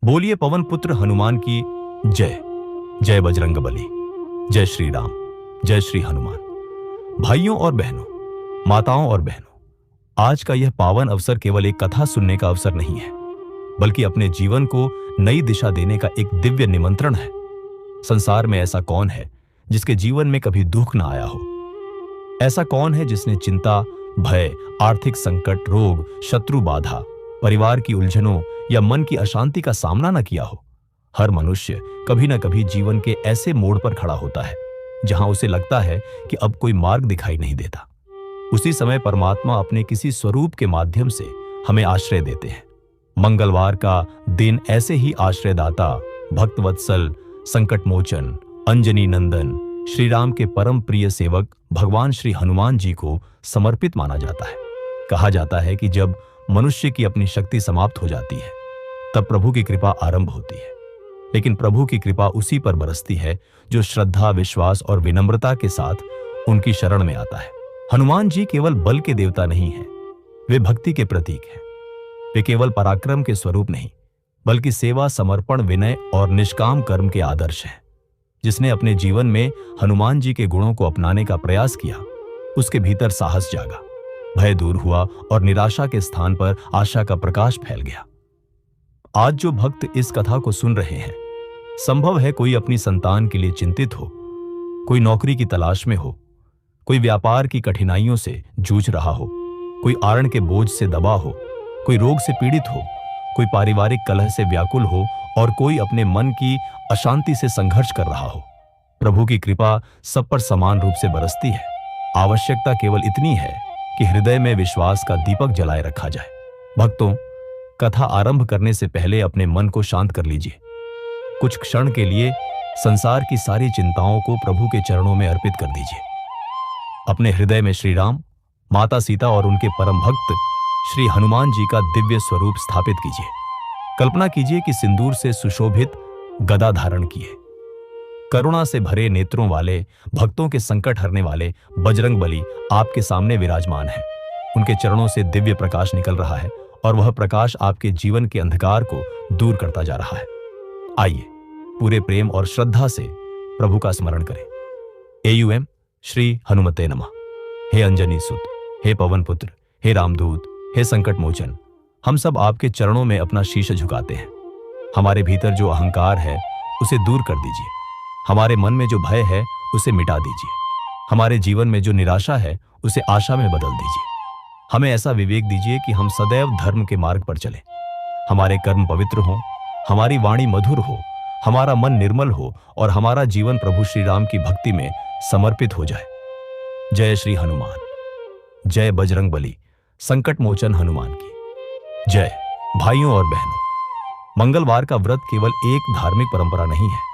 बोलिए पवन पुत्र हनुमान की जय। जय बजरंगबली। जय श्री राम। जय श्री हनुमान। भाइयों और बहनों, माताओं और बहनों, आज का यह पावन अवसर केवल एक कथा सुनने का अवसर नहीं है, बल्कि अपने जीवन को नई दिशा देने का एक दिव्य निमंत्रण है। संसार में ऐसा कौन है जिसके जीवन में कभी दुख ना आया हो? ऐसा कौन है जिसने चिंता, भय, आर्थिक संकट, रोग, शत्रु बाधा, परिवार की उलझनों या मन की अशांति का सामना न किया हो? हर मनुष्य कभी न कभी जीवन के ऐसे मोड़ पर खड़ा होता है जहां उसे लगता है कि अब कोई मार्ग दिखाई नहीं देता। उसी समय परमात्मा अपने किसी स्वरूप के माध्यम से हमें आश्रय देते हैं। मंगलवार का दिन ऐसे ही आश्रयदाता, भक्तवत्सल, संकट मोचन, अंजनी नंदन, श्री राम के परम प्रिय सेवक भगवान श्री हनुमान जी को समर्पित माना जाता है। कहा जाता है कि जब मनुष्य की अपनी शक्ति समाप्त हो जाती है, तब प्रभु की कृपा आरंभ होती है। लेकिन प्रभु की कृपा उसी पर बरसती है जो श्रद्धा, विश्वास और विनम्रता के साथ उनकी शरण में आता है। हनुमान जी केवल बल के देवता नहीं हैं, वे भक्ति के प्रतीक हैं। वे केवल पराक्रम के स्वरूप नहीं, बल्कि सेवा, समर्पण, विनय और निष्काम कर्म के आदर्श हैं। जिसने अपने जीवन में हनुमान जी के गुणों को अपनाने का प्रयास किया, उसके भीतर साहस जागा, भय दूर हुआ और निराशा के स्थान पर आशा का प्रकाश फैल गया। आज जो भक्त इस कथा को सुन रहे हैं, संभव है कोई अपनी संतान के लिए चिंतित हो, कोई नौकरी की तलाश में हो, कोई व्यापार की कठिनाइयों से जूझ रहा हो, कोई आरण के बोझ से दबा हो, कोई रोग से पीड़ित हो, कोई पारिवारिक कलह से व्याकुल हो और कोई अपने मन की अशांति से संघर्ष कर रहा हो। प्रभु की कृपा सब पर समान रूप से बरसती है। आवश्यकता केवल इतनी है कि हृदय में विश्वास का दीपक जलाए रखा जाए। भक्तों, कथा आरंभ करने से पहले अपने मन को शांत कर लीजिए। कुछ क्षण के लिए संसार की सारी चिंताओं को प्रभु के चरणों में अर्पित कर दीजिए। अपने हृदय में श्री राम, माता सीता और उनके परम भक्त श्री हनुमान जी का दिव्य स्वरूप स्थापित कीजिए। कल्पना कीजिए कि सिंदूर से सुशोभित गदा धारण किए, करुणा से भरे नेत्रों वाले, भक्तों के संकट हरने वाले बजरंगबली आपके सामने विराजमान है। उनके चरणों से दिव्य प्रकाश निकल रहा है और वह प्रकाश आपके जीवन के अंधकार को दूर करता जा रहा है। आइए पूरे प्रेम और श्रद्धा से प्रभु का स्मरण करें। AUM श्री हनुमते नमः। हे अंजनी सुत, हे पवन पुत्र, हे रामदूत, हे संकट मोचन, हम सब आपके चरणों में अपना शीश झुकाते हैं। हमारे भीतर जो अहंकार है उसे दूर कर दीजिए। हमारे मन में जो भय है उसे मिटा दीजिए। हमारे जीवन में जो निराशा है उसे आशा में बदल दीजिए। हमें ऐसा विवेक दीजिए कि हम सदैव धर्म के मार्ग पर चलें। हमारे कर्म पवित्र हों, हमारी वाणी मधुर हो, हमारा मन निर्मल हो और हमारा जीवन प्रभु श्री राम की भक्ति में समर्पित हो जाए। जय श्री हनुमान। जय बजरंगबली, संकट मोचन हनुमान की जय। भाइयों और बहनों, मंगलवार का व्रत केवल एक धार्मिक परंपरा नहीं है,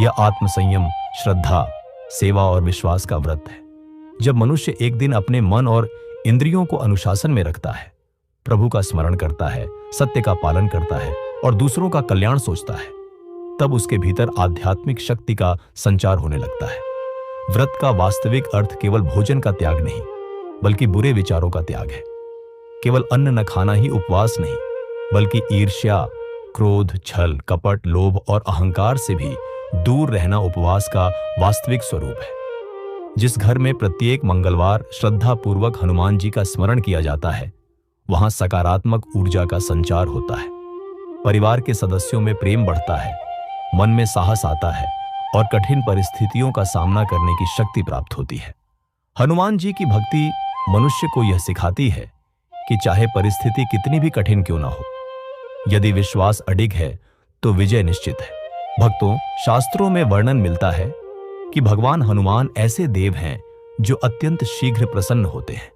यह आत्मसंयम, श्रद्धा, सेवा और विश्वास का व्रत है। जब मनुष्य एक दिन अपने मन और इंद्रियों को अनुशासन में रखता है, प्रभु का स्मरण करता है, सत्य का पालन करता है और दूसरों का कल्याण सोचता है, तब उसके भीतर आध्यात्मिक शक्ति का संचार होने लगता है। व्रत का वास्तविक अर्थ केवल भोजन का त्याग नहीं, बल्कि बुरे विचारों का त्याग है। केवल अन्न न खाना ही उपवास नहीं, बल्कि ईर्ष्या, क्रोध, छल, कपट, लोभ और अहंकार से भी दूर रहना उपवास का वास्तविक स्वरूप है। जिस घर में प्रत्येक मंगलवार श्रद्धा पूर्वक हनुमान जी का स्मरण किया जाता है, वहां सकारात्मक ऊर्जा का संचार होता है। परिवार के सदस्यों में प्रेम बढ़ता है, मन में साहस आता है और कठिन परिस्थितियों का सामना करने की शक्ति प्राप्त होती है। हनुमान जी की भक्ति मनुष्य को यह सिखाती है कि चाहे परिस्थिति कितनी भी कठिन क्यों ना हो, यदि विश्वास अडिग है तो विजय निश्चित है। भक्तों, शास्त्रों में वर्णन मिलता है कि भगवान हनुमान ऐसे देव हैं जो अत्यंत शीघ्र प्रसन्न होते हैं।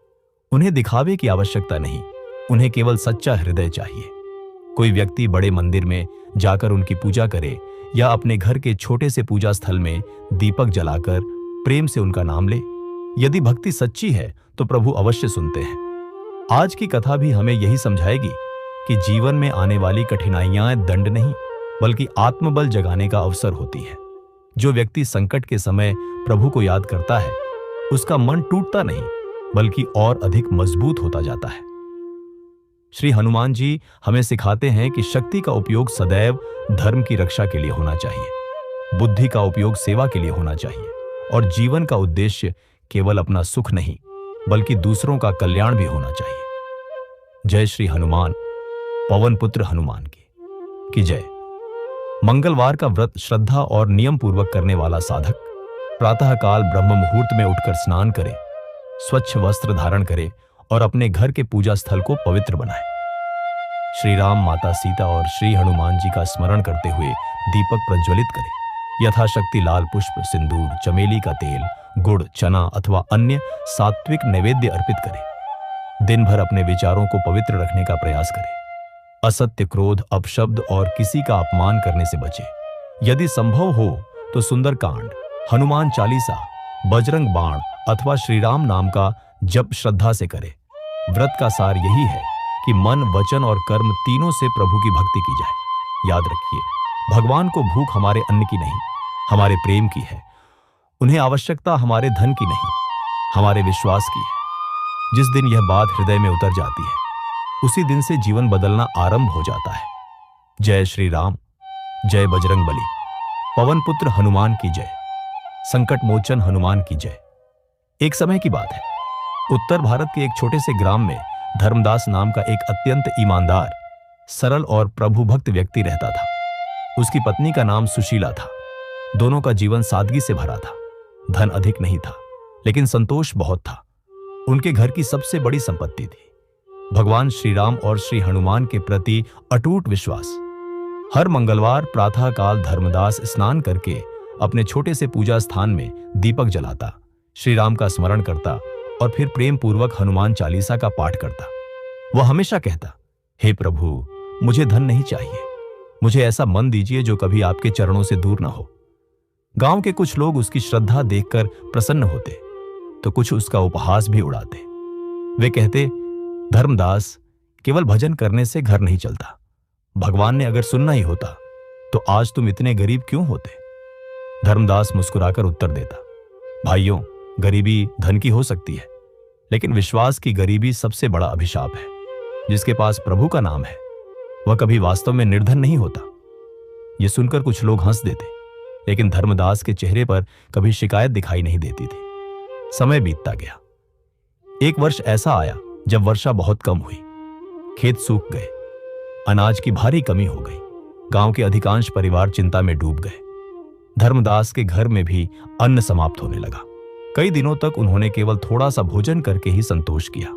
उन्हें दिखावे की आवश्यकता नहीं, उन्हें केवल सच्चा हृदय चाहिए। कोई व्यक्ति बड़े मंदिर में जाकर उनकी पूजा करे या अपने घर के छोटे से पूजा स्थल में दीपक जलाकर प्रेम से उनका नाम ले, यदि भक्ति सच्ची है तो प्रभु अवश्य सुनते हैं। आज की कथा भी हमें यही समझाएगी कि जीवन में आने वाली कठिनाइयां दंड नहीं, बल्कि आत्मबल जगाने का अवसर होती है। जो व्यक्ति संकट के समय प्रभु को याद करता है, उसका मन टूटता नहीं, बल्कि और अधिक मजबूत होता जाता है। श्री हनुमान जी हमें सिखाते हैं कि शक्ति का उपयोग सदैव धर्म की रक्षा के लिए होना चाहिए, बुद्धि का उपयोग सेवा के लिए होना चाहिए और जीवन का उद्देश्य केवल अपना सुख नहीं बल्कि दूसरों का कल्याण भी होना चाहिए। जय श्री हनुमान, पवन पुत्र हनुमान की जय। मंगलवार का व्रत श्रद्धा और नियम पूर्वक करने वाला साधक प्रातःकाल ब्रह्म मुहूर्त में उठकर स्नान करे, स्वच्छ वस्त्र धारण करे और अपने घर के पूजा स्थल को पवित्र बनाए। श्री राम, माता सीता और श्री हनुमान जी का स्मरण करते हुए दीपक प्रज्वलित करे। यथाशक्ति लाल पुष्प, सिंदूर, चमेली का तेल, गुड़, चना अथवा अन्य सात्विक नैवेद्य अर्पित करे। दिन भर अपने विचारों को पवित्र रखने का प्रयास करे। असत्य, क्रोध, अपशब्द और किसी का अपमान करने से बचे। यदि संभव हो तो सुंदरकांड, हनुमान चालीसा, बजरंग बाण अथवा श्री राम नाम का जप श्रद्धा से करे। व्रत का सार यही है कि मन, वचन और कर्म तीनों से प्रभु की भक्ति की जाए। याद रखिए, भगवान को भूख हमारे अन्न की नहीं, हमारे प्रेम की है। उन्हें आवश्यकता हमारे धन की नहीं, हमारे विश्वास की है। जिस दिन यह बात हृदय में उतर जाती है, उसी दिन से जीवन बदलना आरंभ हो जाता है। जय श्री राम, जय बजरंग बली, पवन पुत्र हनुमान की जय, संकट मोचन हनुमान की जय। एक समय की बात है, उत्तर भारत के एक छोटे से ग्राम में धर्मदास नाम का एक अत्यंत ईमानदार, सरल और प्रभु भक्त व्यक्ति रहता था। उसकी पत्नी का नाम सुशीला था। दोनों का जीवन सादगी से भरा था। धन अधिक नहीं था, लेकिन संतोष बहुत था। उनके घर की सबसे बड़ी संपत्ति थी भगवान श्री राम और श्री हनुमान के प्रति अटूट विश्वास। हर मंगलवार प्रातःकाल धर्मदास स्नान करके अपने छोटे से पूजा स्थान में दीपक जलाता, श्री राम का स्मरण करता और फिर प्रेम पूर्वक हनुमान चालीसा का पाठ करता। वह हमेशा कहता, हे प्रभु, मुझे धन नहीं चाहिए, मुझे ऐसा मन दीजिए जो कभी आपके चरणों से दूर ना हो। गांव के कुछ लोग उसकी श्रद्धा देखकर प्रसन्न होते, तो कुछ उसका उपहास भी उड़ाते। वे कहते, धर्मदास, केवल भजन करने से घर नहीं चलता। भगवान ने अगर सुनना ही होता तो आज तुम इतने गरीब क्यों होते। धर्मदास मुस्कुराकर उत्तर देता, भाइयों, गरीबी धन की हो सकती है, लेकिन विश्वास की गरीबी सबसे बड़ा अभिशाप है। जिसके पास प्रभु का नाम है, वह कभी वास्तव में निर्धन नहीं होता। यह सुनकर कुछ लोग हंस देते, लेकिन धर्मदास के चेहरे पर कभी शिकायत दिखाई नहीं देती थी। समय बीतता गया। एक वर्ष ऐसा आया जब वर्षा बहुत कम हुई, खेत सूख गए, अनाज की भारी कमी हो गई। गांव के अधिकांश परिवार चिंता में डूब गए। धर्मदास के घर में भी अन्न समाप्त होने लगा। कई दिनों तक उन्होंने केवल थोड़ा सा भोजन करके ही संतोष किया।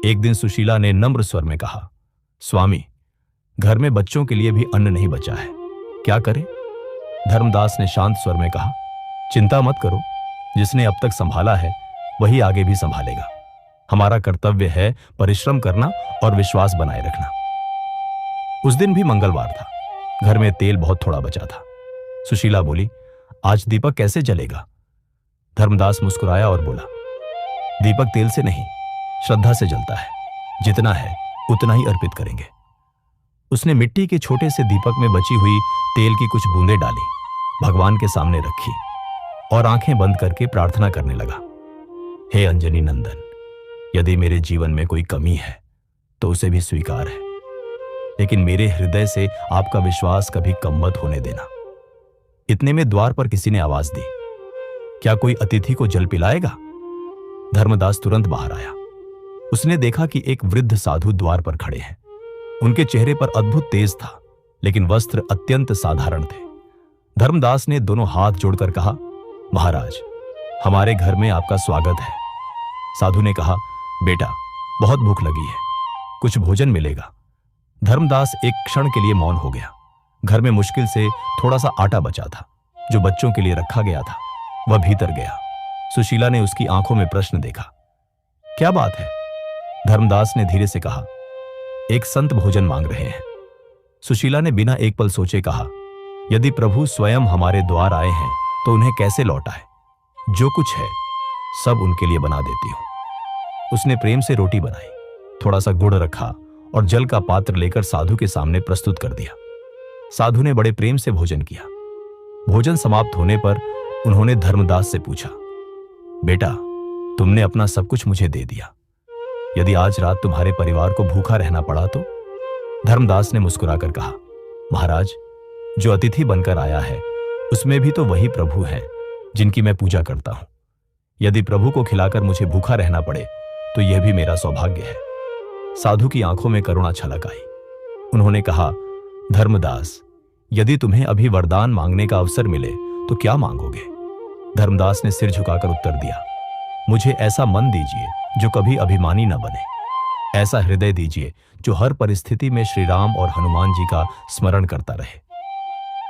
एक दिन सुशीला ने नम्र स्वर में कहा, स्वामी, घर में बच्चों के लिए भी अन्न नहीं बचा है, क्या करें। धर्मदास ने शांत स्वर में कहा, चिंता मत करो, जिसने अब तक संभाला है वही आगे भी संभालेगा। हमारा कर्तव्य है परिश्रम करना और विश्वास बनाए रखना। उस दिन भी मंगलवार था। घर में तेल बहुत थोड़ा बचा था। सुशीला बोली, आज दीपक कैसे जलेगा। धर्मदास मुस्कुराया और बोला, दीपक तेल से नहीं, श्रद्धा से जलता है। जितना है उतना ही अर्पित करेंगे। उसने मिट्टी के छोटे से दीपक में बची हुई तेल की कुछ बूंदें डाली, भगवान के सामने रखी और आंखें बंद करके प्रार्थना करने लगा, हे अंजनी नंदन, यदि मेरे जीवन में कोई कमी है तो उसे भी स्वीकार है, लेकिन मेरे हृदय से आपका विश्वास कभी कम मत होने देना। इतने में द्वार पर किसी ने आवाज दी, क्या कोई अतिथि को जल पिलाएगा। धर्मदास तुरंत बाहर आया। उसने देखा कि एक वृद्ध साधु द्वार पर खड़े हैं। उनके चेहरे पर अद्भुत तेज था, लेकिन वस्त्र अत्यंत साधारण थे। धर्मदास ने दोनों हाथ जोड़कर कहा, महाराज, हमारे घर में आपका स्वागत है। साधु ने कहा, बेटा, बहुत भूख लगी है, कुछ भोजन मिलेगा। धर्मदास एक क्षण के लिए मौन हो गया। घर में मुश्किल से थोड़ा सा आटा बचा था, जो बच्चों के लिए रखा गया था। वह भीतर गया। सुशीला ने उसकी आंखों में प्रश्न देखा। क्या बात है? धर्मदास ने धीरे से कहा, एक संत भोजन मांग रहे हैं। सुशीला ने बिना एक पल सोचे कहा, यदि प्रभु स्वयं हमारे द्वार आए हैं तो उन्हें कैसे लौटाए। जो कुछ है सब उनके लिए बना देती हूं। उसने प्रेम से रोटी बनाई, थोड़ा सा गुड़ रखा और जल का पात्र लेकर साधु के सामने प्रस्तुत कर दिया। साधु ने बड़े प्रेम से भोजन किया। भोजन समाप्त होने पर उन्होंने धर्मदास से पूछा, बेटा, तुमने अपना सब कुछ मुझे दे दिया, यदि आज रात तुम्हारे परिवार को भूखा रहना पड़ा तो? धर्मदास ने मुस्कुराकर कहा, महाराज, जो अतिथि बनकर आया है उसमें भी तो वही प्रभु हैं जिनकी मैं पूजा करता हूं। यदि प्रभु को खिलाकर मुझे भूखा रहना पड़े तो यह भी मेरा सौभाग्य है। साधु की आंखों में करुणा छलक आई। उन्होंने कहा, धर्मदास, यदि तुम्हें अभी वरदान मांगने का अवसर मिले तो क्या मांगोगे? धर्मदास ने सिर झुकाकर उत्तर दिया, मुझे ऐसा मन दीजिए जो कभी अभिमानी न बने, ऐसा हृदय दीजिए जो हर परिस्थिति में श्री राम और हनुमान जी का स्मरण करता रहे।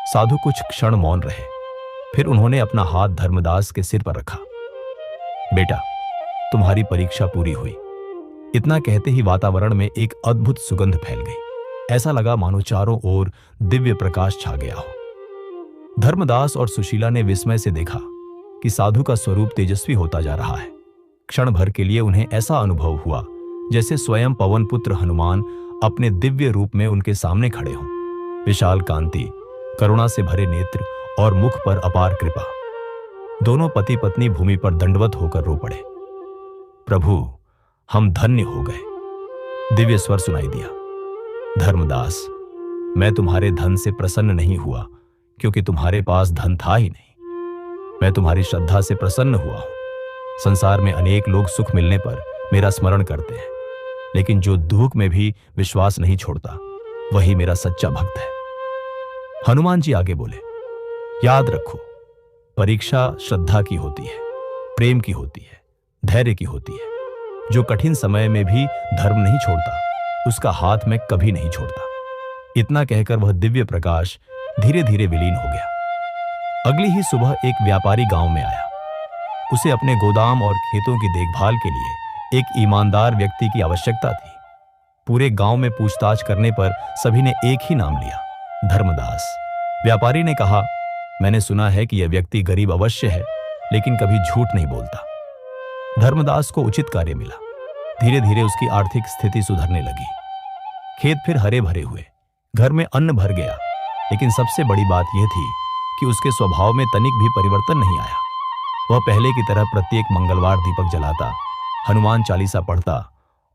साधु कुछ क्षण मौन रहे, फिर उन्होंने अपना हाथ धर्मदास के सिर पर रखा। बेटा, तुम्हारी परीक्षा पूरी हुई। इतना कहते ही वातावरण में एक अद्भुत सुगंध फैल गई। ऐसा लगा मानो चारों ओर दिव्य प्रकाश छा गया हो। धर्मदास और सुशीला ने विस्मय से देखा कि साधु का स्वरूप तेजस्वी होता जा रहा है। क्षण भर के लिए उन्हें ऐसा अनुभव हुआ जैसे स्वयं पवन पुत्र हनुमान अपने दिव्य रूप में उनके सामने खड़े हों। विशाल कांति, करुणा से भरे नेत्र और मुख पर अपार कृपा। दोनों पति पत्नी भूमि पर दंडवत होकर रो पड़े। प्रभु, हम धन्य हो गए। दिव्य स्वर सुनाई दिया, धर्मदास, मैं तुम्हारे धन से प्रसन्न नहीं हुआ क्योंकि तुम्हारे पास धन था ही नहीं। मैं तुम्हारी श्रद्धा से प्रसन्न हुआ हूं। संसार में अनेक लोग सुख मिलने पर मेरा स्मरण करते हैं, लेकिन जो दुख में भी विश्वास नहीं छोड़ता वही मेरा सच्चा भक्त है। हनुमान जी आगे बोले, याद रखो, परीक्षा श्रद्धा की होती है, प्रेम की होती है, धैर्य की होती है। जो कठिन समय में भी धर्म नहीं छोड़ता उसका हाथ मैं कभी नहीं छोड़ता। इतना कहकर वह दिव्य प्रकाश धीरे धीरे विलीन हो गया। अगली ही सुबह एक व्यापारी गांव में आया। उसे अपने गोदाम और खेतों की देखभाल के लिए एक ईमानदार व्यक्ति की आवश्यकता थी। पूरे गांव में पूछताछ करने पर सभी ने एक ही नाम लिया, धर्मदास। व्यापारी ने कहा, मैंने सुना है कि यह व्यक्ति गरीब अवश्य है लेकिन कभी झूठ नहीं बोलता। धर्मदास को उचित कार्य मिला। धीरे धीरे उसकी आर्थिक स्थिति सुधरने लगी। खेत फिर हरे भरे हुए, घर में अन्न भर गया। लेकिन सबसे बड़ी बात यह थी कि उसके स्वभाव में तनिक भी परिवर्तन नहीं आया। वह पहले की तरह प्रत्येक मंगलवार दीपक जलाता, हनुमान चालीसा पढ़ता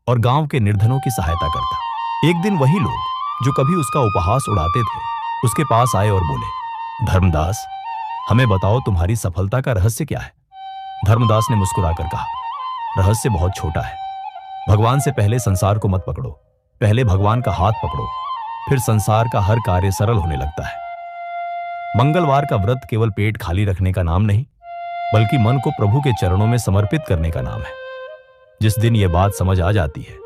और गांव के निर्धनों की सहायता करता। एक दिन वही लोग जो कभी उसका उपहास उड़ाते थे उसके पास आए और बोले, धर्मदास, हमें बताओ तुम्हारी सफलता का रहस्य क्या है? धर्मदास ने मुस्कुराकर कहा, रहस्य बहुत छोटा है। भगवान से पहले संसार को मत पकड़ो, पहले भगवान का हाथ पकड़ो, फिर संसार का हर कार्य सरल होने लगता है। मंगलवार का व्रत केवल पेट खाली रखने का नाम नहीं, बल्कि मन को प्रभु के चरणों में समर्पित करने का नाम है। जिस दिन यह बात समझ आ जाती है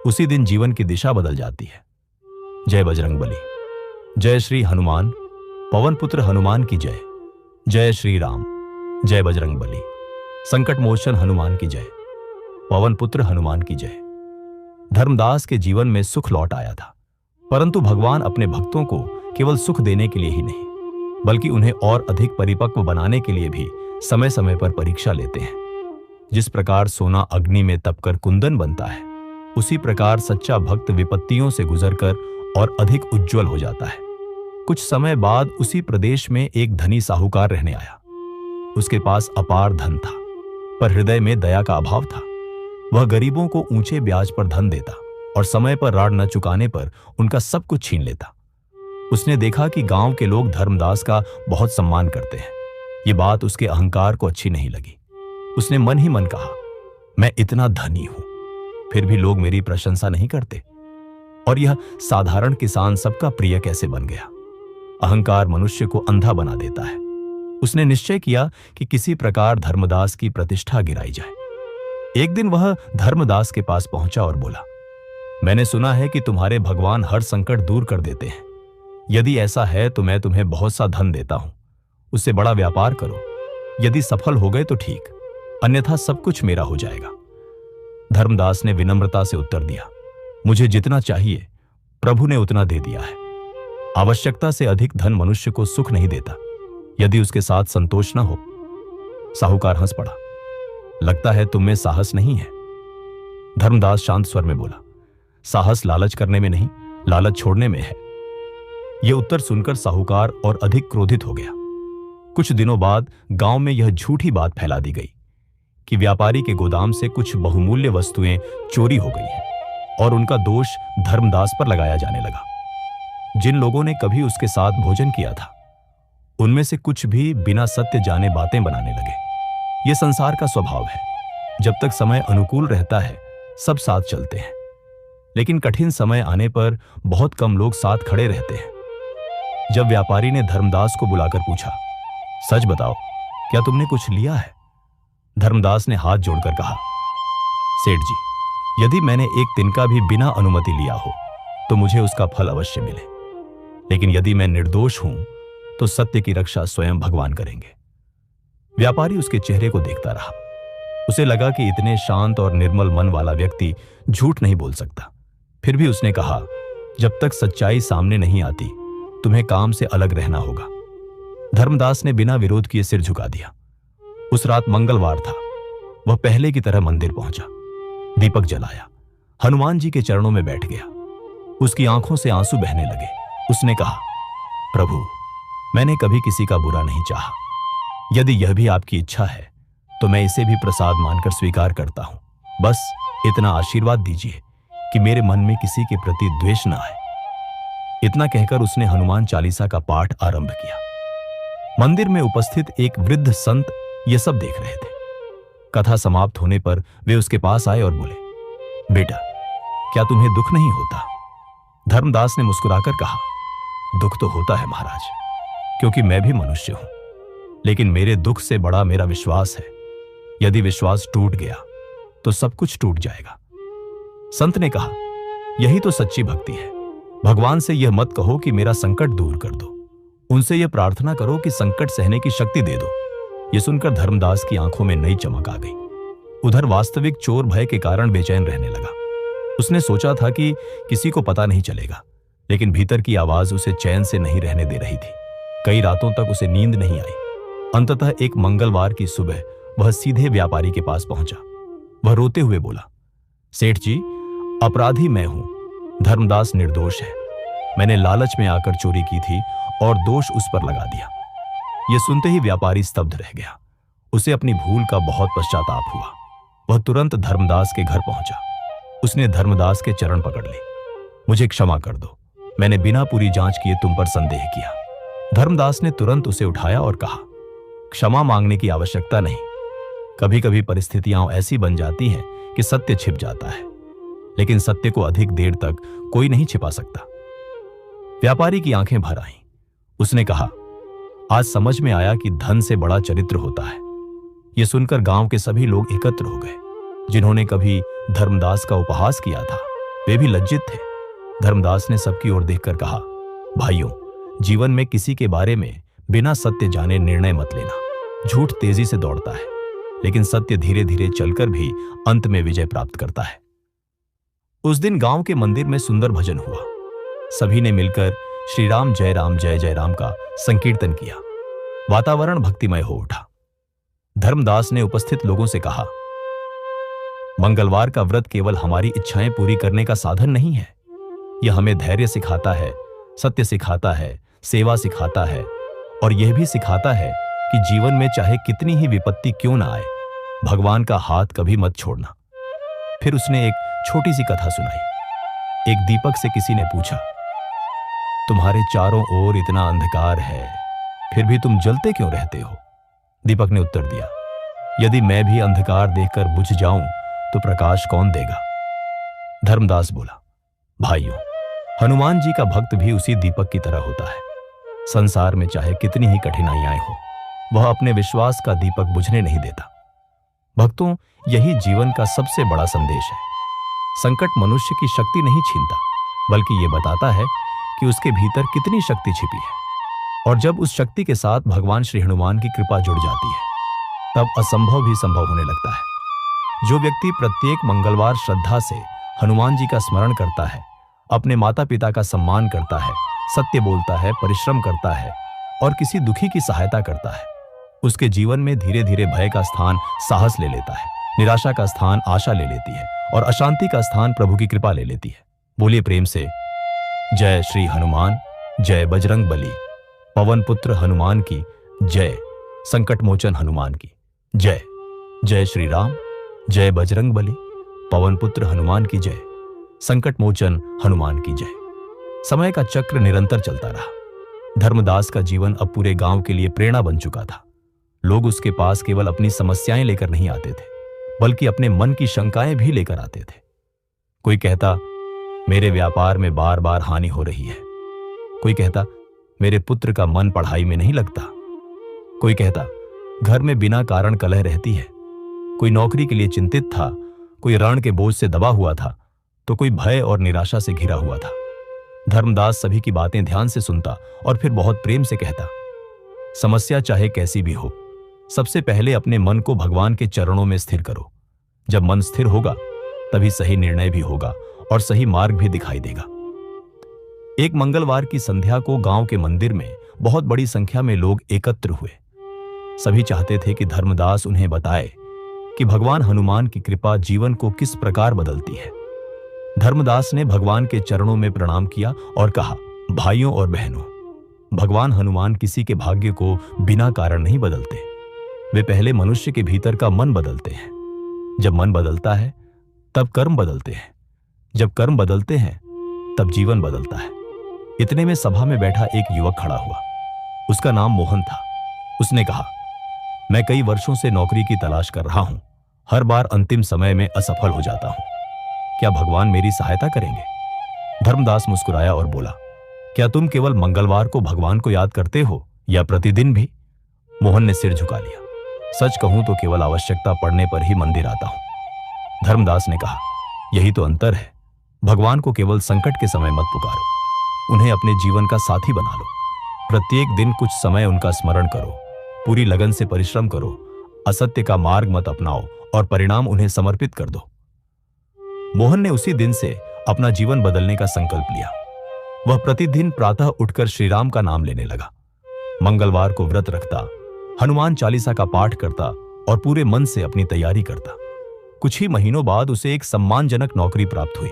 उसी दिन जीवन की दिशा बदल जाती है। जय बजरंगबली। जय श्री हनुमान, पवन पुत्र हनुमान की जय। जय श्री राम, जय बजरंगबली। संकट मोचन हनुमान की जय, पवन पुत्र हनुमान की जय। धर्मदास के जीवन में सुख लौट आया था, परंतु भगवान अपने भक्तों को केवल सुख देने के लिए ही नहीं, बल्कि उन्हें और अधिक परिपक्व बनाने के लिए भी समय समय पर परीक्षा लेते हैं। जिस प्रकार सोना अग्नि में तपकर कुंदन बनता है, उसी प्रकार सच्चा भक्त विपत्तियों से गुजरकर और अधिक उज्जवल हो जाता है। कुछ समय बाद उसी प्रदेश में एक धनी साहूकार रहने आया। उसके पास अपार धन था, पर हृदय में दया का अभाव था। वह गरीबों को ऊंचे ब्याज पर धन देता और समय पर ऋण न चुकाने पर उनका सब कुछ छीन लेता। उसने देखा कि गांव के लोग धर्मदास का बहुत सम्मान करते हैं। ये बात उसके अहंकार को अच्छी नहीं लगी। उसने मन ही मन कहा, मैं इतना धनी हूं, फिर भी लोग मेरी प्रशंसा नहीं करते, और यह साधारण किसान सबका प्रिय कैसे बन गया? अहंकार मनुष्य को अंधा बना देता है। उसने निश्चय किया कि किसी प्रकार धर्मदास की प्रतिष्ठा गिराई जाए। एक दिन वह धर्मदास के पास पहुंचा और बोला, मैंने सुना है कि तुम्हारे भगवान हर संकट दूर कर देते हैं। यदि ऐसा है तो मैं तुम्हें बहुत सा धन देता हूं, उससे बड़ा व्यापार करो। यदि सफल हो गए तो ठीक, अन्यथा सब कुछ मेरा हो जाएगा। धर्मदास ने विनम्रता से उत्तर दिया, मुझे जितना चाहिए प्रभु ने उतना दे दिया है। आवश्यकता से अधिक धन मनुष्य को सुख नहीं देता यदि उसके साथ संतोष न हो। साहूकार हंस पड़ा, लगता है तुम में साहस नहीं है। धर्मदास शांत स्वर में बोला, साहस लालच करने में नहीं, लालच छोड़ने में है। यह उत्तर सुनकर साहूकार और अधिक क्रोधित हो गया। कुछ दिनों बाद गांव में यह झूठी बात फैला दी गई कि व्यापारी के गोदाम से कुछ बहुमूल्य वस्तुएं चोरी हो गई हैं और उनका दोष धर्मदास पर लगाया जाने लगा। जिन लोगों ने कभी उसके साथ भोजन किया था उनमें से कुछ भी बिना सत्य जाने बातें बनाने लगे। यह संसार का स्वभाव है। जब तक समय अनुकूल रहता है सब साथ चलते हैं, लेकिन कठिन समय आने पर बहुत कम लोग साथ खड़े रहते हैं। जब व्यापारी ने धर्मदास को बुलाकर पूछा, सच बताओ, क्या तुमने कुछ लिया है? धर्मदास ने हाथ जोड़कर कहा, सेठ जी, यदि मैंने एक तिनका भी बिना अनुमति लिया हो तो मुझे उसका फल अवश्य मिले, लेकिन यदि मैं निर्दोष हूं तो सत्य की रक्षा स्वयं भगवान करेंगे। व्यापारी उसके चेहरे को देखता रहा। उसे लगा कि इतने शांत और निर्मल मन वाला व्यक्ति झूठ नहीं बोल सकता। फिर भी उसने कहा, जब तक सच्चाई सामने नहीं आती तुम्हें काम से अलग रहना होगा। धर्मदास ने बिना विरोध किए सिर झुका दिया। उस रात मंगलवार था। वह पहले की तरह मंदिर पहुंचा, दीपक जलाया, हनुमान जी के चरणों में बैठ गया। उसकी आंखों से आंसू बहने लगे। उसने कहा, प्रभु, मैंने कभी किसी का बुरा नहीं चाहा। यदि यह भी आपकी इच्छा है तो मैं इसे भी प्रसाद मानकर स्वीकार करता हूं। बस इतना आशीर्वाद दीजिए कि मेरे मन में किसी के प्रति द्वेष न आए। इतना कहकर उसने हनुमान चालीसा का पाठ आरंभ किया। मंदिर में उपस्थित एक वृद्ध संत यह सब देख रहे थे। कथा समाप्त होने पर वे उसके पास आए और बोले, बेटा, क्या तुम्हें दुख नहीं होता? धर्मदास ने मुस्कुराकर कहा, दुख तो होता है महाराज, क्योंकि मैं भी मनुष्य हूं, लेकिन मेरे दुख से बड़ा मेरा विश्वास है। यदि विश्वास टूट गया तो सब कुछ टूट जाएगा। संत ने कहा, यही तो सच्ची भक्ति है। भगवान से यह मत कहो कि मेरा संकट दूर कर दो, उनसे यह प्रार्थना करो कि संकट सहने की शक्ति दे दो। यह सुनकर धर्मदास की आंखों में नई चमक आ गई। उधर वास्तविक चोर भय के कारण बेचैन रहने लगा। उसने सोचा था कि किसी को पता नहीं चलेगा, लेकिन भीतर की आवाज उसे चैन से नहीं रहने दे रही थी। कई रातों तक उसे नींद नहीं आई। अंततः एक मंगलवार की सुबह वह सीधे व्यापारी के पास पहुंचा। वह रोते हुए बोला, सेठ जी, अपराधी मैं हूं। धर्मदास निर्दोष है। मैंने लालच में आकर चोरी की थी और दोष उस पर लगा दिया। यह सुनते ही व्यापारी स्तब्ध रह गया। उसे अपनी भूल का बहुत पश्चाताप हुआ। वह तुरंत धर्मदास के घर पहुंचा। उसने धर्मदास के चरण पकड़ लिए। मुझे क्षमा कर दो, मैंने बिना पूरी जांच किए तुम पर संदेह किया। धर्मदास ने तुरंत उसे उठाया और कहा, क्षमा मांगने की आवश्यकता नहीं। कभी कभी परिस्थितियां ऐसी बन जाती हैं कि सत्य छिप जाता है, लेकिन सत्य को अधिक देर तक कोई नहीं छिपा सकता। व्यापारी की आंखें भर आईं। उसने कहा, आज समझ में आया कि धन से बड़ा चरित्र होता है। यह सुनकर गांव के सभी लोग एकत्र हो गए। जिन्होंने कभी धर्मदास का उपहास किया था वे भी लज्जित थे। धर्मदास ने सबकी ओर देखकर कहा, भाइयों, जीवन में किसी के बारे में बिना सत्य जाने निर्णय मत लेना। झूठ तेजी से दौड़ता है, लेकिन सत्य धीरे धीरे चलकर भी अंत में विजय प्राप्त करता है। उस दिन गांव के मंदिर में सुंदर भजन हुआ। सभी ने मिलकर श्री राम जय जय राम का संकीर्तन किया। वातावरण भक्तिमय हो उठा। धर्मदास ने उपस्थित लोगों से कहा, मंगलवार का व्रत केवल हमारी इच्छाएं पूरी करने का साधन नहीं है। यह हमें धैर्य सिखाता है, सत्य सिखाता है, सेवा सिखाता है और यह भी सिखाता है कि जीवन में चाहे कितनी ही विपत्ति क्यों ना आए, भगवान का हाथ कभी मत छोड़ना। फिर उसने एक छोटी सी कथा सुनाई। एक दीपक से किसी ने पूछा, तुम्हारे चारों ओर इतना अंधकार है, फिर भी तुम जलते क्यों रहते हो? दीपक ने उत्तर दिया, यदि मैं भी अंधकार देखकर बुझ जाऊं तो प्रकाश कौन देगा? धर्मदास बोला, भाइयों, हनुमान जी का भक्त भी उसी दीपक की तरह होता है। संसार में चाहे कितनी ही कठिनाइयां हो, वह अपने विश्वास का दीपक बुझने नहीं देता। भक्तों, यही जीवन का सबसे बड़ा संदेश है। संकट मनुष्य की शक्ति नहीं छीनता, बल्कि यह बताता है कि उसके भीतर कितनी शक्ति छिपी है। और जब उस शक्ति के साथ भगवान श्री हनुमान की कृपा जुड़ जाती है, तब असंभव भी संभव होने लगता है। जो व्यक्ति प्रत्येक मंगलवार श्रद्धा से हनुमान जी का स्मरण करता है, अपने माता पिता का सम्मान करता है, सत्य बोलता है, परिश्रम करता है और किसी दुखी की सहायता करता है, उसके जीवन में धीरे धीरे भय का स्थान साहस ले लेता है, निराशा का स्थान आशा ले लेती है और अशांति का स्थान प्रभु की कृपा ले लेती है। बोलिए प्रेम से, जय श्री हनुमान, जय बजरंग बली, पवन पुत्र हनुमान की जय, संकट मोचन हनुमान की जय। जय श्री राम, जय बजरंग बली, पवन पुत्र हनुमान की जय, संकट मोचन हनुमान की जय। समय का चक्र निरंतर चलता रहा। धर्मदास का जीवन अब पूरे गांव के लिए प्रेरणा बन चुका था। लोग उसके पास केवल अपनी समस्याएं लेकर नहीं आते थे, बल्कि अपने मन की शंकाएं भी लेकर आते थे। कोई कहता, मेरे व्यापार में बार बार हानि हो रही है। कोई कहता, मेरे पुत्र का मन पढ़ाई में नहीं लगता। कोई कहता, घर में बिना कारण कलह रहती है। कोई नौकरी के लिए चिंतित था, कोई ऋण के बोझ से दबा हुआ था, तो कोई भय और निराशा से घिरा हुआ था। धर्मदास सभी की बातें ध्यान से सुनता और फिर बहुत प्रेम से कहता, समस्या चाहे कैसी भी हो, सबसे पहले अपने मन को भगवान के चरणों में स्थिर करो। जब मन स्थिर होगा तभी सही निर्णय भी होगा और सही मार्ग भी दिखाई देगा। एक मंगलवार की संध्या को गांव के मंदिर में बहुत बड़ी संख्या में लोग एकत्र हुए। सभी चाहते थे कि धर्मदास उन्हें बताए कि भगवान हनुमान की कृपा जीवन को किस प्रकार बदलती है। धर्मदास ने भगवान के चरणों में प्रणाम किया और कहा, भाइयों और बहनों, भगवान हनुमान किसी के भाग्य को बिना कारण नहीं बदलते। वे पहले मनुष्य के भीतर का मन बदलते हैं। जब मन बदलता है तब कर्म बदलते हैं। जब कर्म बदलते हैं तब जीवन बदलता है। इतने में सभा में बैठा एक युवक खड़ा हुआ। उसका नाम मोहन था। उसने कहा, मैं कई वर्षों से नौकरी की तलाश कर रहा हूं। हर बार अंतिम समय में असफल हो जाता हूं। क्या भगवान मेरी सहायता करेंगे? धर्मदास मुस्कुराया और बोला, क्या तुम केवल मंगलवार को भगवान को याद करते हो या प्रतिदिन भी? मोहन ने सिर झुका लिया। सच कहूं तो केवल आवश्यकता पड़ने पर ही मंदिर आता हूं। धर्मदास ने कहा, यही तो अंतर है। भगवान को केवल संकट के समय मत पुकारो, उन्हें अपने जीवन का साथी बना लो। प्रत्येक दिन कुछ समय उनका स्मरण करो, पूरी लगन से परिश्रम करो, असत्य का मार्ग मत अपनाओ और परिणाम उन्हें समर्पित कर दो। मोहन ने उसी दिन से अपना जीवन बदलने का संकल्प लिया। वह प्रतिदिन प्रातः उठकर श्रीराम का नाम लेने लगा। मंगलवार को व्रत रखता, हनुमान चालीसा का पाठ करता और पूरे मन से अपनी तैयारी करता। कुछ ही महीनों बाद उसे एक सम्मानजनक नौकरी प्राप्त हुई।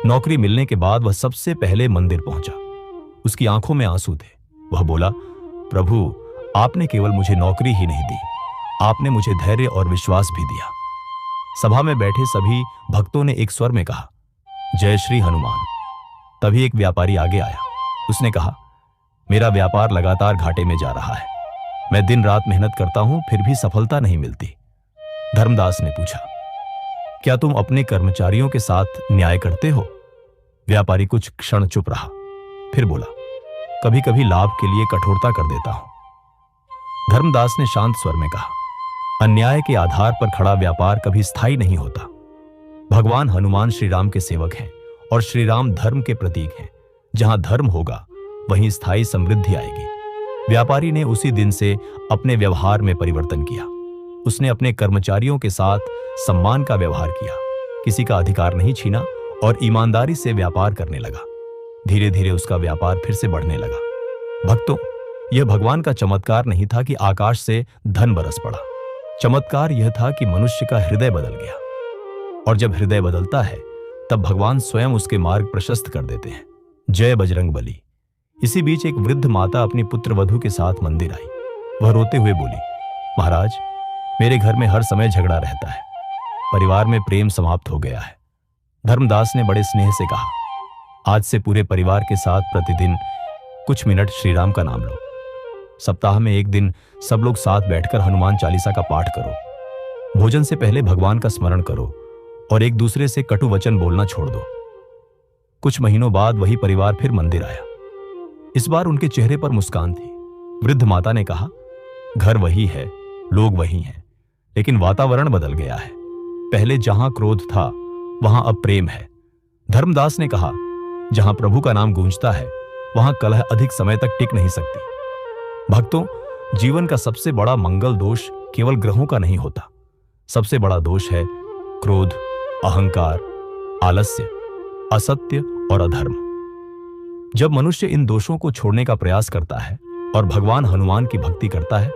नौकरी मिलने के बाद वह सबसे पहले मंदिर पहुंचा। उसकी आंखों में आंसू थे। वह बोला, प्रभु, आपने केवल मुझे नौकरी ही नहीं दी, आपने मुझे धैर्य और विश्वास भी दिया। सभा में बैठे सभी भक्तों ने एक स्वर में कहा, जय श्री हनुमान। तभी एक व्यापारी आगे आया। उसने कहा, मेरा व्यापार लगातार घाटे में जा रहा है। मैं दिन रात मेहनत करता हूं, फिर भी सफलता नहीं मिलती। धर्मदास ने पूछा, क्या तुम अपने कर्मचारियों के साथ न्याय करते हो? व्यापारी कुछ क्षण चुप रहा, फिर बोला, कभी कभी लाभ के लिए कठोरता कर देता हूं। धर्मदास ने शांत स्वर में कहा, अन्याय के आधार पर खड़ा व्यापार कभी स्थायी नहीं होता। भगवान हनुमान श्री राम के सेवक हैं और श्री राम धर्म के प्रतीक हैं। जहां धर्म होगा वहीं स्थायी समृद्धि आएगी। व्यापारी ने उसी दिन से अपने व्यवहार में परिवर्तन किया। उसने अपने कर्मचारियों के साथ सम्मान का व्यवहार किया, किसी का अधिकार नहीं छीना और ईमानदारी से व्यापार करने लगा। धीरे धीरे उसका व्यापार फिर से बढ़ने लगा। भक्तों, यह भगवान का चमत्कार नहीं था कि आकाश से धन बरस पड़ा। चमत्कार यह था कि मनुष्य का हृदय बदल गया, और जब हृदय बदलता है तब भगवान स्वयं उसके मार्ग प्रशस्त कर देते हैं। जय बजरंग बली। इसी बीच एक वृद्ध माता अपनी पुत्र वधू के साथ मंदिर आई। वह रोते हुए बोली, महाराज, मेरे घर में हर समय झगड़ा रहता है। परिवार में प्रेम समाप्त हो गया है। धर्मदास ने बड़े स्नेह से कहा, आज से पूरे परिवार के साथ प्रतिदिन कुछ मिनट श्रीराम का नाम लो। सप्ताह में एक दिन सब लोग साथ बैठकर हनुमान चालीसा का पाठ करो। भोजन से पहले भगवान का स्मरण करो और एक दूसरे से कटु वचन बोलना छोड़ दो। कुछ महीनों बाद वही परिवार फिर मंदिर आया। इस बार उनके चेहरे पर मुस्कान थी। वृद्ध माता ने कहा, घर वही है, लोग वही हैं, लेकिन वातावरण बदल गया है। पहले जहां क्रोध था वहां अब प्रेम है। धर्मदास ने कहा, जहां प्रभु का नाम गूंजता है वहां कलह अधिक समय तक टिक नहीं सकती। भक्तों, जीवन का सबसे बड़ा मंगल दोष केवल ग्रहों का नहीं होता। सबसे बड़ा दोष है क्रोध, अहंकार, आलस्य, असत्य और अधर्म। जब मनुष्य इन दोषों को छोड़ने का प्रयास करता है और भगवान हनुमान की भक्ति करता है,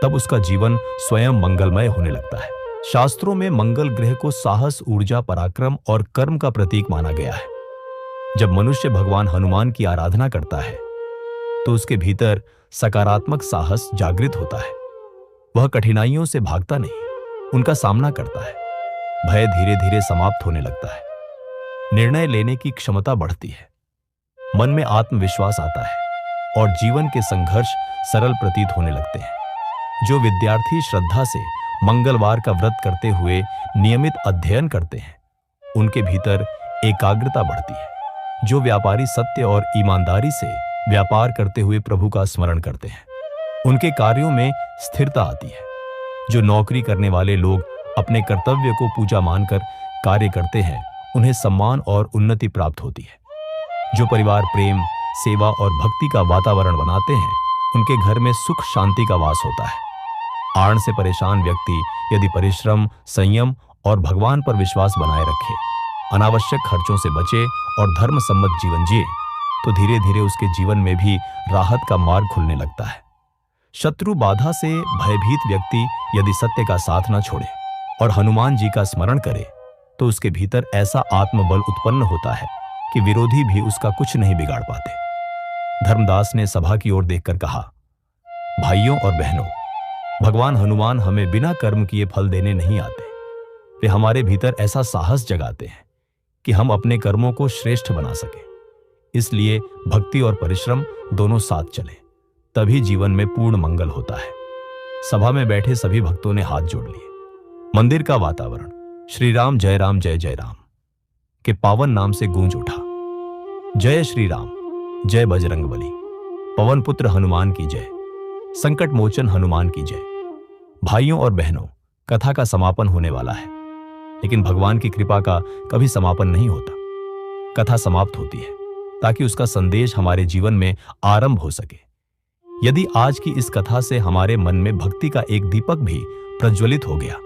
तब उसका जीवन स्वयं मंगलमय होने लगता है। शास्त्रों में मंगल ग्रह को साहस, ऊर्जा, पराक्रम और कर्म का प्रतीक माना गया है। जब मनुष्य भगवान हनुमान की आराधना करता है तो उसके भीतर सकारात्मक साहस जागृत होता है। वह कठिनाइयों से भागता नहीं, उनका सामना करता है, भय धीरे धीरे समाप्त होने लगता है, निर्णय लेने की क्षमता बढ़ती है, मन में आत्मविश्वास आता है और जीवन के संघर्ष सरल प्रतीत होने लगते हैं। जो विद्यार्थी श्रद्धा से मंगलवार का व्रत करते हुए नियमित अध्ययन करते हैं, उनके भीतर एकाग्रता बढ़ती है। जो व्यापारी सत्य और ईमानदारी से व्यापार करते हुए प्रभु का स्मरण करते हैं, उनके कार्यों में स्थिरता आती है। जो नौकरी करने वाले लोग अपने कर्तव्य को पूजा मानकर कार्य करते हैं, उन्हें सम्मान और उन्नति प्राप्त होती है। जो परिवार प्रेम, सेवा और भक्ति का वातावरण बनाते हैं, उनके घर में सुख शांति का वास होता है। आड़ से परेशान व्यक्ति यदि परिश्रम, संयम और भगवान पर विश्वास बनाए रखे, अनावश्यक खर्चों से बचे और धर्म सम्मत जीवन जिए, तो धीरे धीरे उसके जीवन में भी राहत का मार्ग खुलने लगता है। शत्रु बाधा से भयभीत व्यक्ति यदि सत्य का साथ न छोड़े और हनुमान जी का स्मरण करे, तो उसके भीतर ऐसा आत्मबल उत्पन्न होता है कि विरोधी भी उसका कुछ नहीं बिगाड़ पाते। धर्मदास ने सभा की ओर देखकर कहा, भाइयों और बहनों, भगवान हनुमान हमें बिना कर्म किए फल देने नहीं आते। वे हमारे भीतर ऐसा साहस जगाते हैं कि हम अपने कर्मों को श्रेष्ठ बना सकें। इसलिए भक्ति और परिश्रम दोनों साथ चले, तभी जीवन में पूर्ण मंगल होता है। सभा में बैठे सभी भक्तों ने हाथ जोड़ लिए। मंदिर का वातावरण श्री राम जय जय राम के पावन नाम से गूंज उठा। जय श्री राम, जय बजरंगबली, पवन पुत्र हनुमान की जय, संकट मोचन हनुमान की जय। भाइयों और बहनों, कथा का समापन होने वाला है, लेकिन भगवान की कृपा का कभी समापन नहीं होता। कथा समाप्त होती है ताकि उसका संदेश हमारे जीवन में आरंभ हो सके। यदि आज की इस कथा से हमारे मन में भक्ति का एक दीपक भी प्रज्वलित हो गया,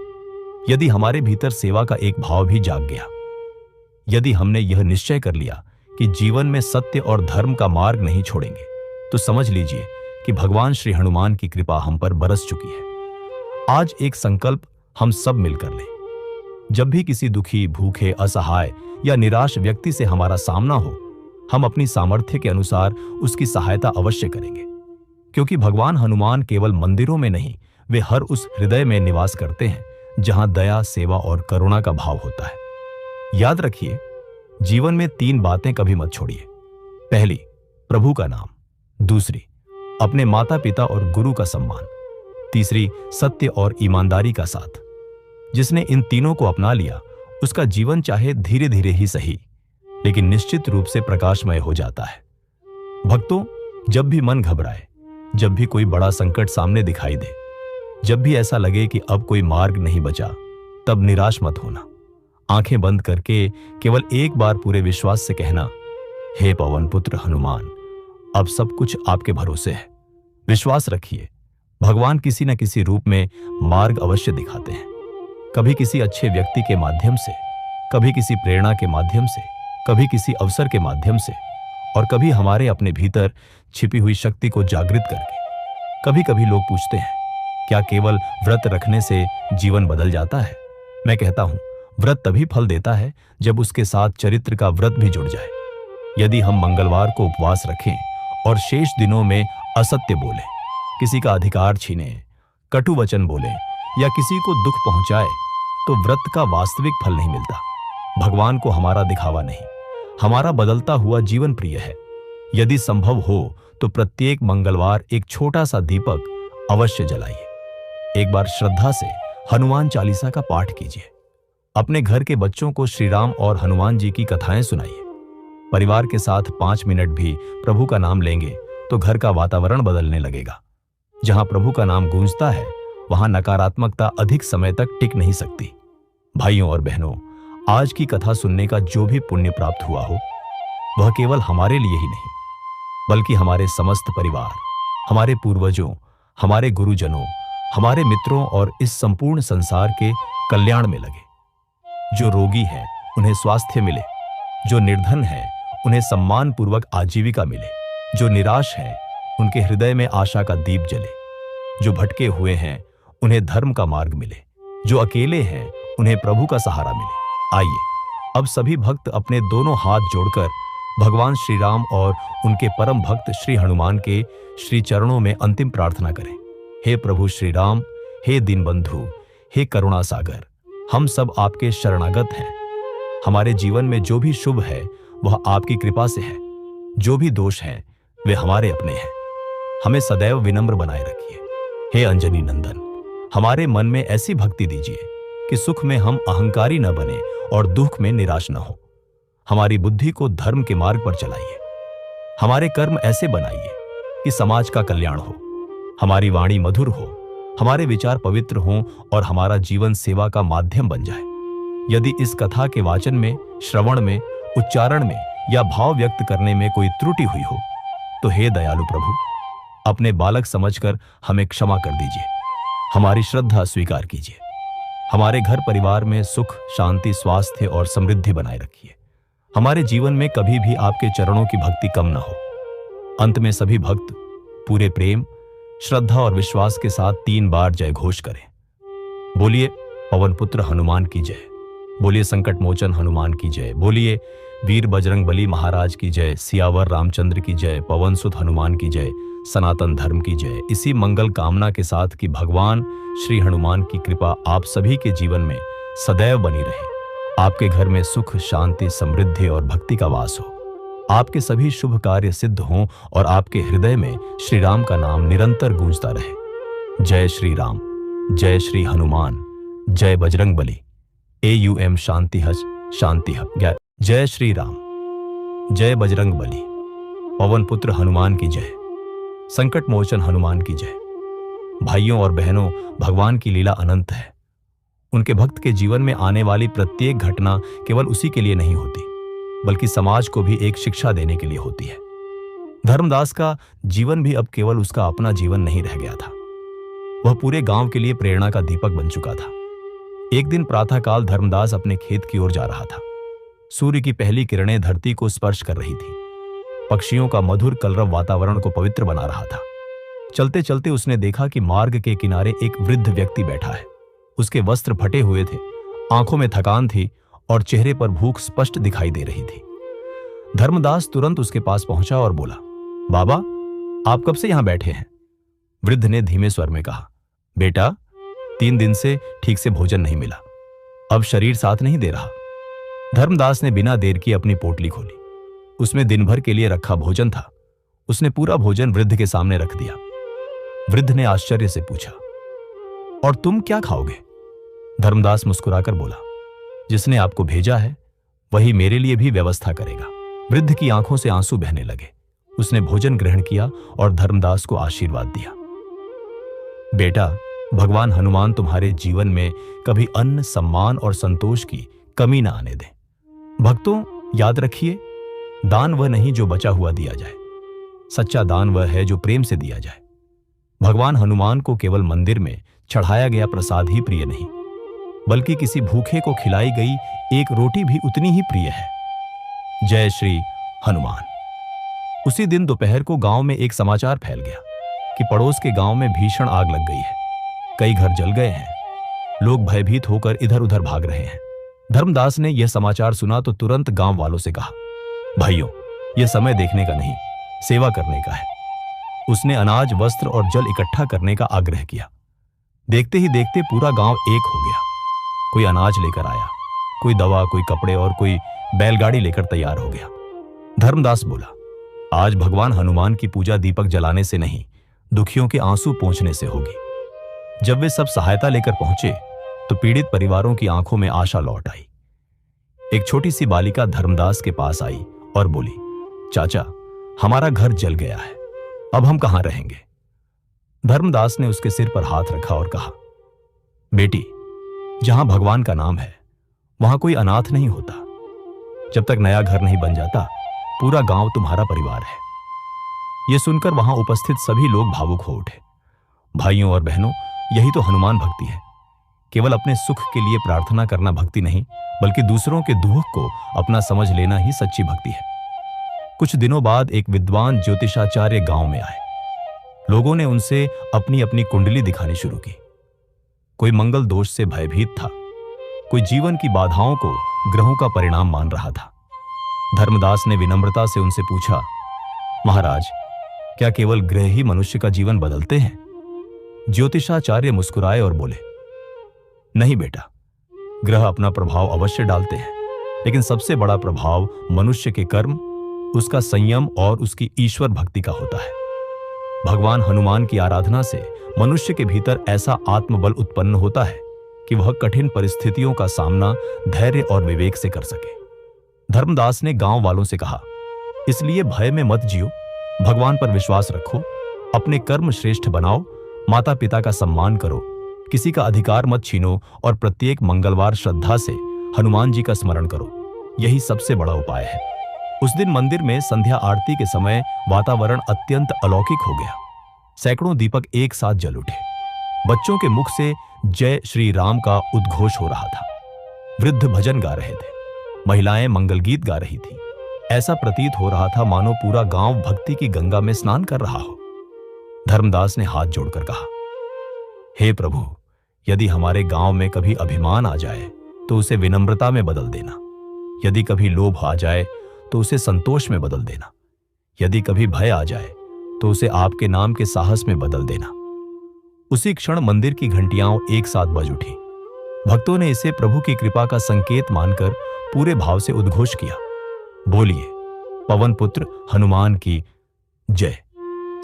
यदि हमारे भीतर सेवा का एक भाव भी जाग गया, यदि हमने यह निश्चय कर लिया कि जीवन में सत्य और धर्म का मार्ग नहीं छोड़ेंगे, तो समझ लीजिए कि भगवान श्री हनुमान की कृपा हम पर बरस चुकी है। आज एक संकल्प हम सब मिलकर लें। जब भी किसी दुखी, भूखे, असहाय या निराश व्यक्ति से हमारा सामना हो, हम अपनी सामर्थ्य के अनुसार उसकी सहायता अवश्य करेंगे, क्योंकि भगवान हनुमान केवल मंदिरों में नहीं, वे हर उस हृदय में निवास करते हैं जहां दया, सेवा और करुणा का भाव होता है। याद रखिए, जीवन में 3 बातें कभी मत छोड़िए। पहली, प्रभु का नाम। दूसरी, अपने माता पिता और गुरु का सम्मान। तीसरी, सत्य और ईमानदारी का साथ। जिसने इन तीनों को अपना लिया, उसका जीवन चाहे धीरे धीरे ही सही, लेकिन निश्चित रूप से प्रकाशमय हो जाता है। भक्तों, जब भी मन घबराए, जब भी कोई बड़ा संकट सामने दिखाई दे, जब भी ऐसा लगे कि अब कोई मार्ग नहीं बचा, तब निराश मत होना। आंखें बंद करके केवल एक बार पूरे विश्वास से कहना, हे पवन पुत्र हनुमान, अब सब कुछ आपके भरोसे है। विश्वास रखिए, भगवान किसी न किसी रूप में मार्ग अवश्य दिखाते हैं। कभी किसी अच्छे व्यक्ति के माध्यम से, कभी किसी प्रेरणा के माध्यम से, कभी किसी अवसर के माध्यम से, और कभी हमारे अपने भीतर छिपी हुई शक्ति को जागृत करके। कभी कभी लोग पूछते हैं, क्या केवल व्रत रखने से जीवन बदल जाता है? मैं कहता हूं, व्रत तभी फल देता है जब उसके साथ चरित्र का व्रत भी जुड़ जाए। यदि हम मंगलवार को उपवास रखें और शेष दिनों में असत्य बोलें, किसी का अधिकार छीने, कटु वचन बोलें या किसी को दुख पहुंचाए, तो व्रत का वास्तविक फल नहीं मिलता। भगवान को हमारा दिखावा नहीं, हमारा बदलता हुआ जीवन प्रिय है। यदि संभव हो तो प्रत्येक मंगलवार एक छोटा सा दीपक अवश्य जलाइए। एक बार श्रद्धा से हनुमान चालीसा का पाठ कीजिए। अपने घर के बच्चों को श्री राम और हनुमान जी की कथाएं सुनाइए। परिवार के साथ 5 मिनट भी प्रभु का नाम लेंगे तो घर का वातावरण बदलने लगेगा। जहां प्रभु का नाम गूंजता है, वहां नकारात्मकता अधिक समय तक टिक नहीं सकती। भाइयों और बहनों, आज की कथा सुनने का जो भी पुण्य प्राप्त हुआ हो, वह केवल हमारे लिए ही नहीं, बल्कि हमारे समस्त परिवार, हमारे पूर्वजों, हमारे गुरुजनों, हमारे मित्रों और इस संपूर्ण संसार के कल्याण में लगे। जो रोगी हैं, उन्हें स्वास्थ्य मिले। जो निर्धन हैं, उन्हें सम्मान पूर्वक आजीविका मिले। जो निराश हैं, उनके हृदय में आशा का दीप जले। जो भटके हुए हैं, उन्हें धर्म का मार्ग मिले। जो अकेले हैं, उन्हें प्रभु का सहारा मिले। आइए, अब सभी भक्त अपने दोनों हाथ जोड़कर भगवान श्री राम और उनके परम भक्त श्री हनुमान के श्री चरणों में अंतिम प्रार्थना करें। हे प्रभु श्री राम, हे दीनबंधु, हे करुणा सागर, हम सब आपके शरणागत हैं। हमारे जीवन में जो भी शुभ है वह आपकी कृपा से है, जो भी दोष है वे हमारे अपने हैं। हमें सदैव विनम्र बनाए रखिए। हे अंजनी नंदन, हमारे मन में ऐसी भक्ति दीजिए कि सुख में हम अहंकारी न बने और दुख में निराश न हो। हमारी बुद्धि को धर्म के मार्ग पर चलाइए। हमारे कर्म ऐसे बनाइए कि समाज का कल्याण हो। हमारी वाणी मधुर हो, हमारे विचार पवित्र हों और हमारा जीवन सेवा का माध्यम बन जाए। यदि इस कथा के वाचन में, श्रवण में, उच्चारण में या भाव व्यक्त करने में कोई त्रुटि हुई हो तो हे दयालु प्रभु, अपने बालक समझकर हमें क्षमा कर दीजिए। हमारी श्रद्धा स्वीकार कीजिए। हमारे घर परिवार में सुख, शांति, स्वास्थ्य और समृद्धि बनाए रखिए। हमारे जीवन में कभी भी आपके चरणों की भक्ति कम न हो। अंत में सभी भक्त पूरे प्रेम, श्रद्धा और विश्वास के साथ 3 बार जय घोष करें। बोलिए पवन पुत्र हनुमान की जय, बोलिए संकट मोचन हनुमान की जय, बोलिए वीर बजरंग बली महाराज की जय, सियावर रामचंद्र की जय, पवन सुत हनुमान की जय, सनातन धर्म की जय। इसी मंगल कामना के साथ कि भगवान श्री हनुमान की कृपा आप सभी के जीवन में सदैव बनी रहे। आपके घर में सुख, शांति, समृद्धि और भक्ति का वास हो। आपके सभी शुभ कार्य सिद्ध हों और आपके हृदय में श्री राम का नाम निरंतर गूंजता रहे। जय श्री राम, जय श्री हनुमान, जय बजरंग बली। AUM शांति हज शांति हज। जय श्री राम, जय बजरंग बली, पवन पुत्र हनुमान की जय, संकट मोचन हनुमान की जय। भाइयों और बहनों, भगवान की लीला अनंत है। उनके भक्त के जीवन में आने वाली प्रत्येक घटना केवल उसी के लिए नहीं होती, बल्कि समाज को भी एक शिक्षा देने के लिए होती है। धर्मदास का जीवन भी अब केवल उसका अपना जीवन नहीं रह गया था, वह पूरे गांव के लिए प्रेरणा का दीपक बन चुका था। एक दिन प्रातःकाल धर्मदास अपने खेत की ओर जा रहा था। सूर्य की पहली किरणें धरती को स्पर्श कर रही थी। पक्षियों का मधुर कलरव वातावरण को पवित्र बना रहा था। चलते चलते उसने देखा कि मार्ग के किनारे एक वृद्ध व्यक्ति बैठा है। उसके वस्त्र फटे हुए थे, आंखों में थकान थी और चेहरे पर भूख स्पष्ट दिखाई दे रही थी। धर्मदास तुरंत उसके पास पहुंचा और बोला, बाबा, आप कब से यहां बैठे हैं? वृद्ध ने धीमे स्वर में कहा, बेटा, 3 दिन से ठीक से भोजन नहीं मिला, अब शरीर साथ नहीं दे रहा। धर्मदास ने बिना देर किए अपनी पोटली खोली। उसमें दिन भर के लिए रखा भोजन था। उसने पूरा भोजन वृद्ध के सामने रख दिया। वृद्ध ने आश्चर्य से पूछा, और तुम क्या खाओगे? धर्मदास मुस्कुराकर बोला, जिसने आपको भेजा है वही मेरे लिए भी व्यवस्था करेगा। वृद्ध की आंखों से आंसू बहने लगे। उसने भोजन ग्रहण किया और धर्मदास को आशीर्वाद दिया। बेटा, भगवान हनुमान तुम्हारे जीवन में कभी अन्न, सम्मान और संतोष की कमी न आने दें। भक्तों, याद रखिए, दान वह नहीं जो बचा हुआ दिया जाए, सच्चा दान वह है जो प्रेम से दिया जाए। भगवान हनुमान को केवल मंदिर में चढ़ाया गया प्रसाद ही प्रिय नहीं, बल्कि किसी भूखे को खिलाई गई एक रोटी भी उतनी ही प्रिय है। जय श्री हनुमान। उसी दिन दोपहर को गांव में एक समाचार फैल गया कि पड़ोस के गांव में भीषण आग लग गई है। कई घर जल गए हैं। लोग भयभीत होकर इधर उधर भाग रहे हैं। धर्मदास ने यह समाचार सुना तो तुरंत गांव वालों से कहा, भाइयों, यह समय देखने का नहीं, सेवा करने का है। उसने अनाज, वस्त्र और जल इकट्ठा करने का आग्रह किया। देखते ही देखते पूरा गांव एक हो गया। कोई अनाज लेकर आया, कोई दवा, कोई कपड़े और कोई बैलगाड़ी लेकर तैयार हो गया। धर्मदास बोला, आज भगवान हनुमान की पूजा दीपक जलाने से नहीं, दुखियों के आंसू पोंछने से होगी। जब वे सब सहायता लेकर पहुंचे तो पीड़ित परिवारों की आंखों में आशा लौट आई। एक छोटी सी बालिका धर्मदास के पास आई और बोली, चाचा, हमारा घर जल गया है, अब हम कहां रहेंगे? धर्मदास ने उसके सिर पर हाथ रखा और कहा, बेटी, जहां भगवान का नाम है वहां कोई अनाथ नहीं होता। जब तक नया घर नहीं बन जाता, पूरा गांव तुम्हारा परिवार है। यह सुनकर वहां उपस्थित सभी लोग भावुक हो उठे। भाइयों और बहनों, यही तो हनुमान भक्ति है। केवल अपने सुख के लिए प्रार्थना करना भक्ति नहीं, बल्कि दूसरों के दुख को अपना समझ लेना ही सच्ची भक्ति है। कुछ दिनों बाद एक विद्वान ज्योतिषाचार्य गांव में आए। लोगों ने उनसे अपनी अपनी कुंडली दिखानी शुरू की। कोई मंगल दोष से भयभीत था, कोई जीवन की बाधाओं को ग्रहों का परिणाम मान रहा था। धर्मदास ने विनम्रता से उनसे पूछा, महाराज, क्या केवल ग्रह ही मनुष्य का जीवन बदलते हैं? ज्योतिषाचार्य मुस्कुराए और बोले, नहीं बेटा, ग्रह अपना प्रभाव अवश्य डालते हैं, लेकिन सबसे बड़ा प्रभाव मनुष्य के कर्म, उसका संयम और उसकी ईश्वर भक्ति का होता है। भगवान हनुमान की आराधना से मनुष्य के भीतर ऐसा आत्मबल उत्पन्न होता है कि वह कठिन परिस्थितियों का सामना धैर्य और विवेक से कर सके। धर्मदास ने गांव वालों से कहा, इसलिए भय में मत जियो, भगवान पर विश्वास रखो, अपने कर्म श्रेष्ठ बनाओ, माता पिता का सम्मान करो, किसी का अधिकार मत छीनो और प्रत्येक मंगलवार श्रद्धा से हनुमान जी का स्मरण करो। यही सबसे बड़ा उपाय है। उस दिन मंदिर में संध्या आरती के समय वातावरण अत्यंत अलौकिक हो गया। सैकड़ों दीपक एक साथ जल उठे। बच्चों के मुख से जय श्री राम का उद्घोष हो रहा था। वृद्ध भजन गा रहे थे, महिलाएं मंगल गीत गा रही थी। ऐसा प्रतीत हो रहा था मानो पूरा गांव भक्ति की गंगा में स्नान कर रहा हो। धर्मदास ने हाथ जोड़कर कहा, हे प्रभु, यदि हमारे गांव में कभी अभिमान आ जाए तो उसे विनम्रता में बदल देना, यदि कभी लोभ आ जाए तो उसे संतोष में बदल देना, यदि कभी भय आ जाए तो उसे आपके नाम के साहस में बदल देना। उसी क्षण मंदिर की घंटियां एक साथ बज उठी। भक्तों ने इसे प्रभु की कृपा का संकेत मानकर पूरे भाव से उद्घोष किया, बोलिए पवन पुत्र हनुमान की जय,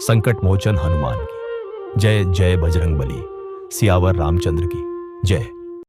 संकट मोचन हनुमान की जय, जय बजरंगबली, सियावर रामचंद्र की जय।